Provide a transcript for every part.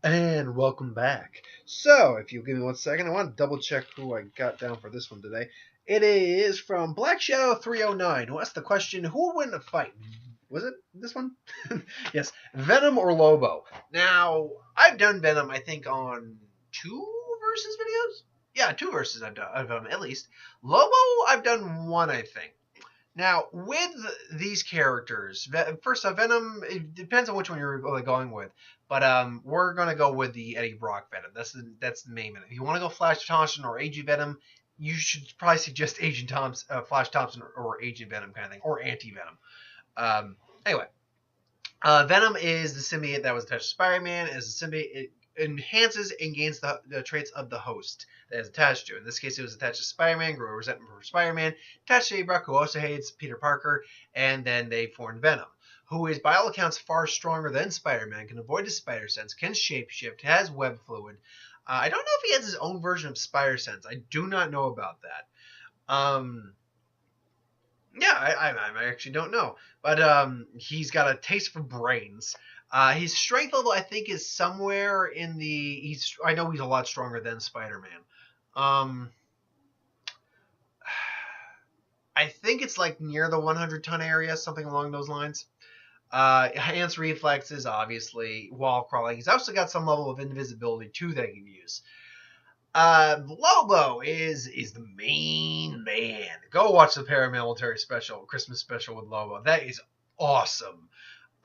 And welcome back. So, if you'll give me 1 second, I want to double check who I got down for this one today. It is from Black Shadow 309, who asked the question, who would win the fight? Was it this one? Yes, Venom or Lobo. Now, I've done Venom, I think, on two versus videos? Yeah, two versus I've done at least. Lobo, I've done one, I think. Now, with these characters, first off, Venom, it depends on which one you're going with. But we're going to go with the Eddie Brock Venom. That's the main Venom. If you want to go Flash Thompson or Agent Venom, you should probably suggest Agent Thompson, Flash Thompson or Agent Venom kind of thing, or Anti-Venom. Anyway, Venom is the symbiote that was attached to Spider-Man. As a symbiote, it enhances and gains the traits of the host that is attached to. In this case, it was attached to Spider-Man, grew resentment for Spider-Man, attached to Brock, who also hates Peter Parker, and then they formed Venom, who is, by all accounts, far stronger than Spider-Man, can avoid his spider sense, can shapeshift, has web fluid. I don't know if he has his own version of spider sense. I do not know about that. Yeah, I actually don't know. But he's got a taste for brains. His strength level, I think, is somewhere in the. I know he's a lot stronger than Spider-Man. I think it's like near the 100-ton area, something along those lines. Enhanced reflexes, obviously, wall crawling. He's also got some level of invisibility too that he can use. Lobo is the main man. Go watch the paramilitary special, Christmas special with Lobo. That is awesome.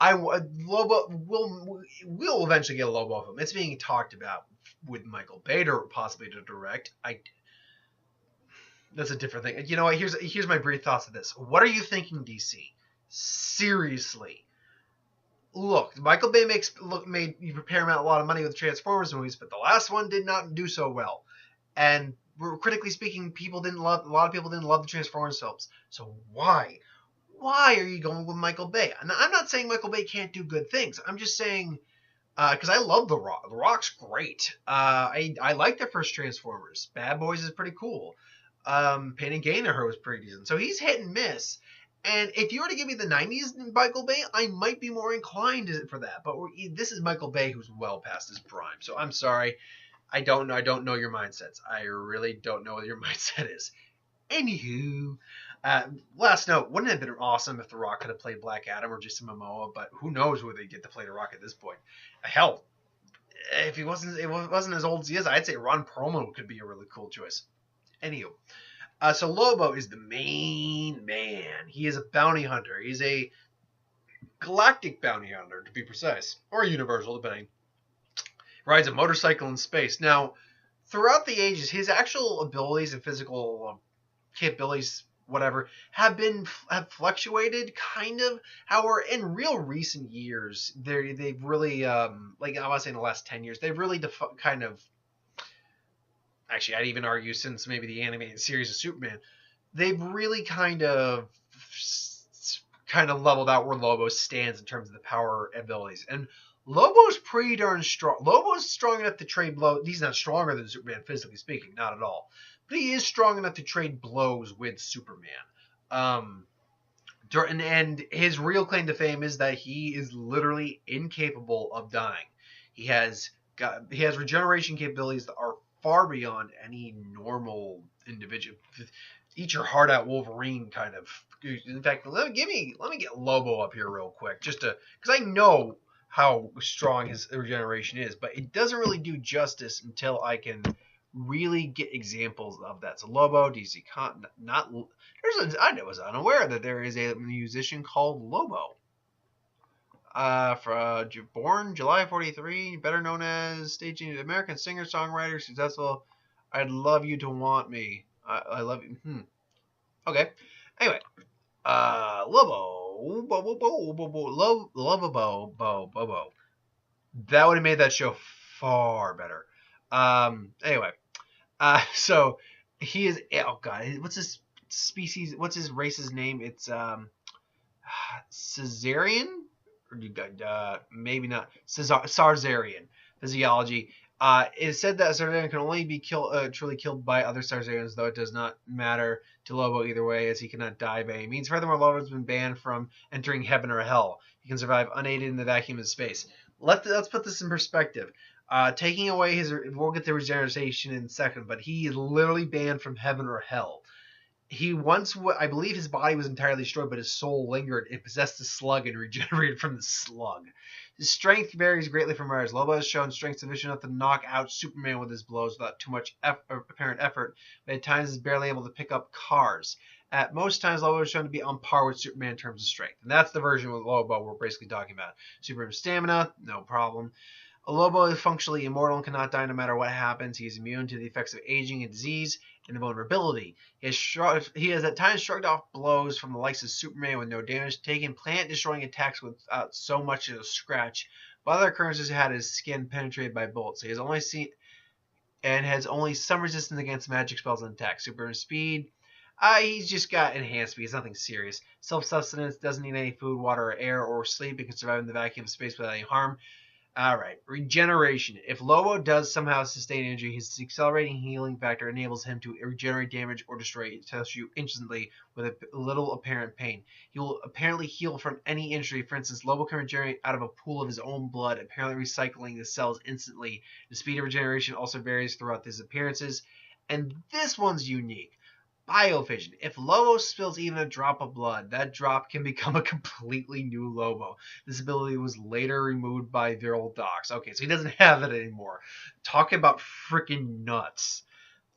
Lobo will eventually get a Lobo of him. It's being talked about with Michael Bay possibly to direct. That's a different thing. You know what? Here's my brief thoughts of this. What are you thinking, DC? Seriously. Look, Michael Bay made Paramount a lot of money with Transformers movies, but the last one did not do so well. And critically speaking, a lot of people didn't love the Transformers films. So why are you going with Michael Bay? And I'm not saying Michael Bay can't do good things. I'm just saying because I love The Rock. The Rock's great. I like the first Transformers. Bad Boys is pretty cool. Pain and Gain was pretty decent. So he's hit and miss. And if you were to give me the 90s Michael Bay, I might be more inclined for that. But this is Michael Bay who's well past his prime. So I'm sorry. I don't know your mindsets. I really don't know what your mindset is. Anywho, last note, wouldn't it have been awesome if The Rock could have played Black Adam or Jason Momoa? But who knows where they get to play The Rock at this point? Hell, if it wasn't as old as he is, I'd say Ron Perlman could be a really cool choice. Anywho. So Lobo is the main man. He is a bounty hunter. He's a galactic bounty hunter, to be precise, or universal, depending. Rides a motorcycle in space. Now, throughout the ages, his actual abilities and physical capabilities, whatever, have fluctuated, kind of. However, in real recent years, they've really, like I want to say in the last 10 years, they've really kind of. Actually, I'd even argue since maybe the animated series of Superman, they've really kind of leveled out where Lobo stands in terms of the power abilities. And Lobo's pretty darn strong. Lobo's strong enough to trade blows. He's not stronger than Superman, physically speaking, not at all. But he is strong enough to trade blows with Superman. And his real claim to fame is that he is literally incapable of dying. He has regeneration capabilities that are far beyond any normal individual. Eat your heart out, Wolverine kind of. In fact, let me get Lobo up here real quick, just to because I know how strong his regeneration is, but it doesn't really do justice until I can really get examples of that. So Lobo, DC, I was unaware that there is a musician called Lobo. Born July 43, better known as staging American singer songwriter, successful. I'd love you to want me. I love you. Okay. Anyway, Lobo, Lobo. That would have made that show far better. Anyway, so he is. Oh God, what's his species? What's his race's name? It's Caesarian. Maybe not. Sarzarian physiology. It is said that Sarzarian can only be truly killed by other Sarzarians, though it does not matter to Lobo either way, as he cannot die by any means. Furthermore, Lobo has been banned from entering heaven or hell. He can survive unaided in the vacuum of space. Let's put this in perspective. Taking away his, we'll get the regeneration in a second, but he is literally banned from heaven or hell. He once, I believe, his body was entirely destroyed, but his soul lingered and possessed the slug and regenerated from the slug. His strength varies greatly from riders. Lobo has shown strength sufficient enough to knock out Superman with his blows without too much apparent effort, but at times is barely able to pick up cars. At most times, Lobo is shown to be on par with Superman in terms of strength. And that's the version with Lobo we're basically talking about. Superman's stamina, no problem. A Lobo is functionally immortal and cannot die no matter what happens. He is immune to the effects of aging and disease and vulnerability. He has at times shrugged off blows from the likes of Superman with no damage taken, planet-destroying attacks without so much as a scratch. But other occurrences had his skin penetrated by bullets. He has only seen and has only some resistance against magic spells and attacks. Superman speed. He's just got enhanced speed. It's nothing serious. Self-sustenance, doesn't need any food, water, or air, or sleep. It can survive in the vacuum of space without any harm. Alright, regeneration. If Lobo does somehow sustain injury, his accelerating healing factor enables him to regenerate damage or destroy tissue instantly with a little apparent pain. He will apparently heal from any injury. For instance, Lobo can regenerate out of a pool of his own blood, apparently recycling the cells instantly. The speed of regeneration also varies throughout his appearances. And this one's unique. Biofission. If Lobo spills even a drop of blood, that drop can become a completely new Lobo. This ability was later removed by Viral Docs. Okay, so he doesn't have it anymore. Talk about freaking nuts.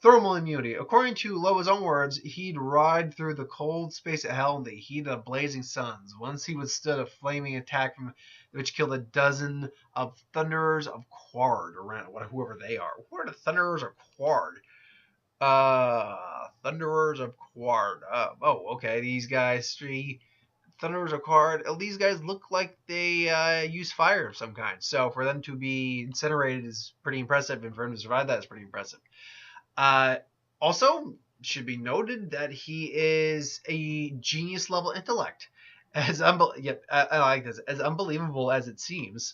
Thermal immunity. According to Lobo's own words, he'd ride through the cold space of hell in the heat of blazing suns. Once he withstood a flaming attack from which killed a dozen of Thunderers of Quard around whoever they are. Who are the Thunderers of Quard? Thunderers of Quard. Okay. These guys, three Thunderers of Quard. These guys look like they use fire of some kind. So for them to be incinerated is pretty impressive, and for him to survive that is pretty impressive. Also, should be noted that he is a genius level intellect. I like this. As unbelievable as it seems.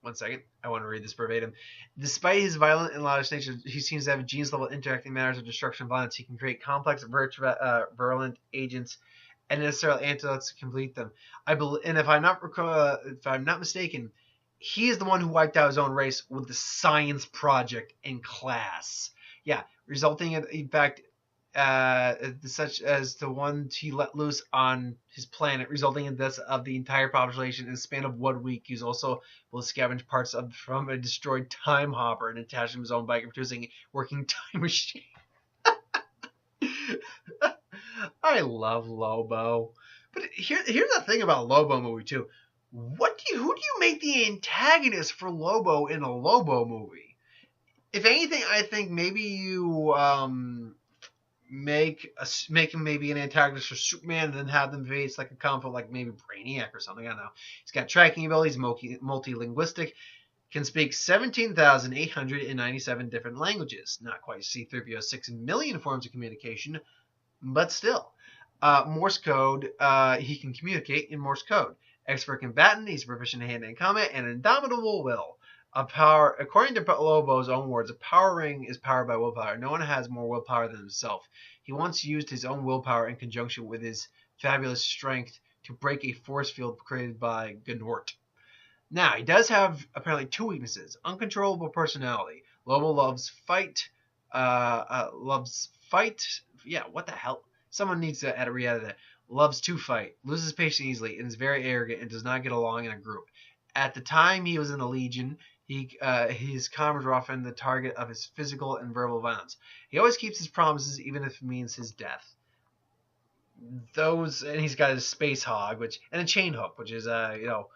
1 second. I want to read this verbatim. Despite his violent and lavish nature, he seems to have a genius-level interacting matters of destruction and violence. He can create complex, virulent agents and necessarily antidotes to complete them. And if I'm not mistaken, he is the one who wiped out his own race with the science project in class. Yeah, resulting in fact, such as the ones he let loose on his planet, resulting in deaths of the entire population in the span of 1 week. He was also able to scavenge parts from a destroyed time hopper and attach them to his own bike, producing a working time machine. I love Lobo. But here's the thing about Lobo movie too. Who do you make the antagonist for Lobo in a Lobo movie? If anything, I think maybe you make him maybe an antagonist for Superman, and then have them face like a conflict, like maybe Brainiac or something. I don't know. He's got tracking abilities, multilinguistic, can speak 17,897 different languages. Not quite C-3PO 6 million forms of communication, but still. Morse code, he can communicate in Morse code. Expert combatant, he's proficient in hand-to-hand combat, and indomitable will. According to Lobo's own words, a power ring is powered by willpower. No one has more willpower than himself. He once used his own willpower in conjunction with his fabulous strength to break a force field created by Gnort. Now, he does have apparently 2 weaknesses. Uncontrollable personality. Lobo loves fight. Yeah, what the hell? Someone needs to re-edit that. Loves to fight. Loses patience easily and is very arrogant and does not get along in a group. At the time he was in the Legion, his comrades were often the target of his physical and verbal violence. He always keeps his promises, even if it means his death. And he's got his space hog, and a chain hook, which is a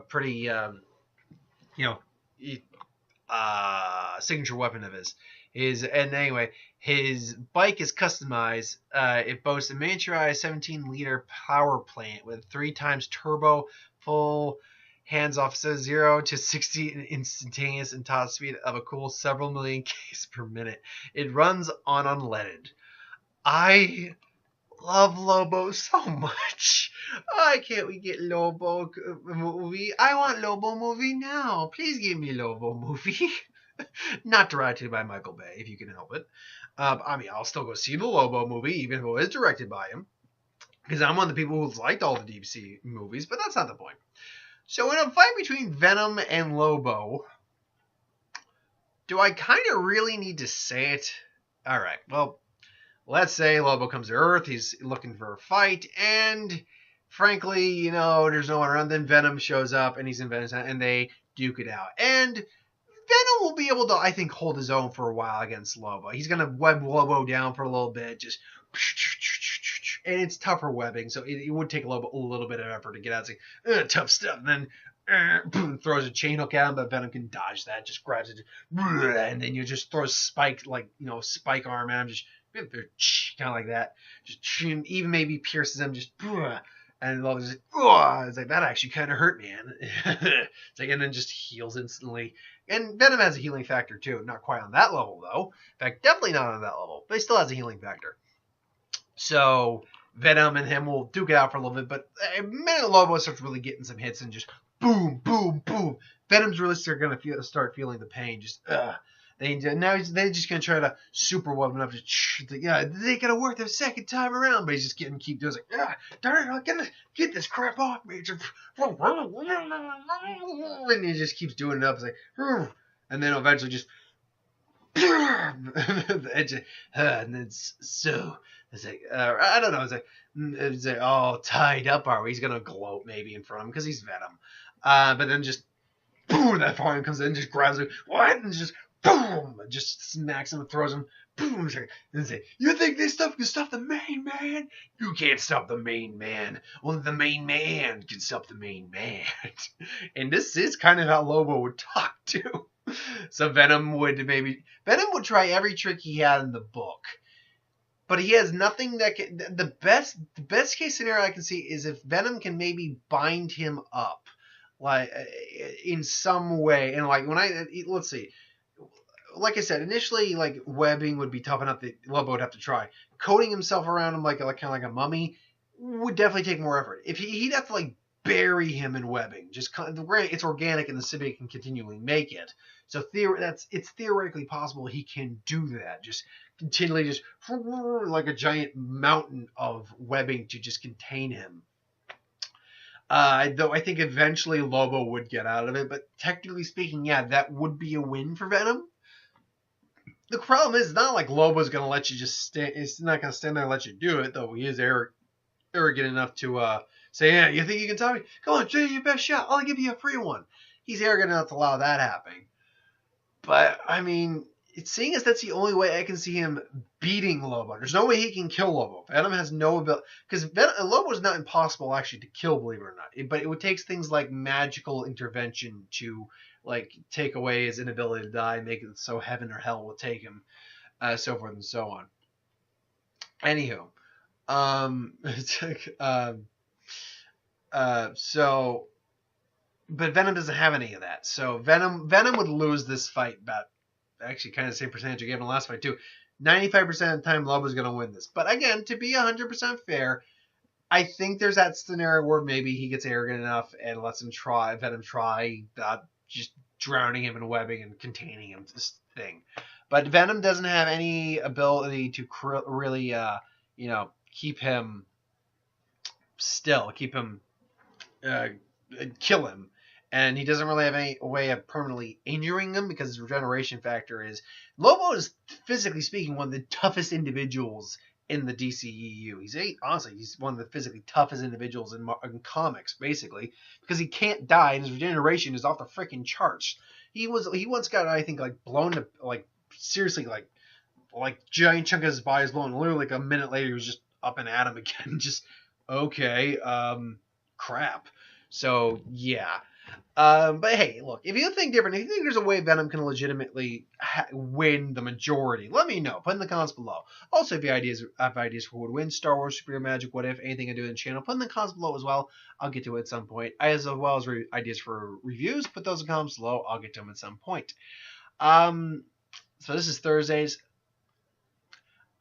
pretty signature weapon of his. His bike is customized. It boasts a miniaturized 17-liter power plant with 3 times turbo, full hands off 0 to 60 instantaneous and top speed of a cool several million Ks per minute. It runs on unleaded. I love Lobo so much. Why can't we get Lobo movie? I want Lobo movie now. Please give me Lobo movie. Not directed by Michael Bay, if you can help it. I'll still go see the Lobo movie, even if it was directed by him, because I'm one of the people who's liked all the DC movies, but that's not the point. So in a fight between Venom and Lobo, do I kind of really need to say it? All right. Well, let's say Lobo comes to Earth. He's looking for a fight, and frankly, there's no one around. Then Venom shows up, and he's in Venom's, and they duke it out. And Venom will be able to, I think, hold his own for a while against Lobo. He's gonna web Lobo down for a little bit, just. And it's tougher webbing, so it would take Lobo a little bit of effort to get out. It's like, tough stuff. And then throws a chain hook at him, but Venom can dodge that. Just grabs it, and then you just throw a spike, spike arm at him, just kind of like that. Just even maybe pierces him, just and Lobo's just it's like that actually kind of hurt, man. It's like, and then just heals instantly. And Venom has a healing factor too, not quite on that level though. In fact, definitely not on that level, but he still has a healing factor. So Venom and him will duke it out for a little bit, but the minute Lobo starts really getting some hits and just boom, boom, boom, Venom's really start feeling the pain. Just they're just gonna try to super web him up. They gotta work the second time around, but he's just keep doing it. Like, darn it, I'm gonna get this crap off me. And he just keeps doing it up. It's like, and then eventually just. And then so it's like I don't know. It's like all tied up. Are we? He's gonna gloat maybe in front of him because he's Venom. But then just boom, that volume comes in, just grabs him, and just boom, just smacks him and throws him. Boom, and say, you think this stuff can stop the main man? You can't stop the main man. Only the main man can stop the main man. And this is kind of how Lobo would talk too. So Venom would try every trick he had in the book, but he has nothing that can. The best case scenario I can see is if Venom can maybe bind him up, like in some way. And like let's see, like I said initially, like webbing would be tough enough that Lobo would have to try. Coating himself around him like kind of like a mummy would definitely take more effort. If he'd have to like bury him in webbing. Just it's organic and the symbiote can continually make it. So it's theoretically possible he can do that. Just continually just like a giant mountain of webbing to just contain him. Though I think eventually Lobo would get out of it, but technically speaking, yeah, that would be a win for Venom. The problem is, it's not like Lobo's going to let you just stand. It's not going to stand there and let you do it, though he is arrogant enough to say, yeah, you think you can top me? Come on, show your best shot. I'll give you a free one. He's arrogant enough to allow that happening. But, I mean, seeing as that's the only way I can see him beating Lobo. There's no way he can kill Lobo. Venom has no ability. Because Lobo is not impossible, actually, to kill, believe it or not. But it would take things like magical intervention to, like, take away his inability to die and make it so heaven or hell will take him, so forth and so on. Anywho. But Venom doesn't have any of that. So Venom would lose this fight about actually kind of the same percentage I gave in the last fight too. 95% of the time Lobo's going to win this. But again, to be 100% fair, I think there's that scenario where maybe he gets arrogant enough and lets Venom try just drowning him in webbing and containing him, this thing. But Venom doesn't have any ability to really, keep him still, kill him. And he doesn't really have any way of permanently injuring him because his regeneration factor is... Lobo is, physically speaking, one of the toughest individuals in the DCEU. He's one of the physically toughest individuals in comics, basically, because he can't die and his regeneration is off the freaking charts. He once got, I think, like blown to, like, seriously, like giant chunk of his body is blown. Literally, like a minute later, he was just up and at him again. Just okay, crap. So yeah. But hey, look, if you think different, if you think there's a way Venom can legitimately win the majority, let me know. Put in the comments below. Also, if you have ideas for who would win, Star Wars, Superhero Magic, what if, anything I do in the channel, put in the comments below as well. I'll get to it at some point. As well as ideas for reviews, put those in the comments below. I'll get to them at some point. So this is Thursdays.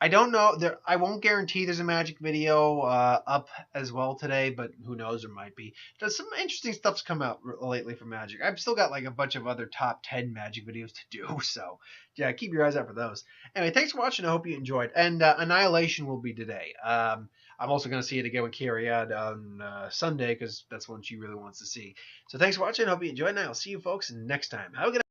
I don't know. I won't guarantee there's a Magic video up as well today, but who knows? There might be. There's some interesting stuff's come out lately for Magic. I've still got like a bunch of other top 10 Magic videos to do, so yeah, keep your eyes out for those. Anyway, thanks for watching. I hope you enjoyed. And Annihilation will be today. I'm also going to see it again with Carrie on Sunday because that's one she really wants to see. So thanks for watching. I hope you enjoyed, and I'll see you folks next time. Have a good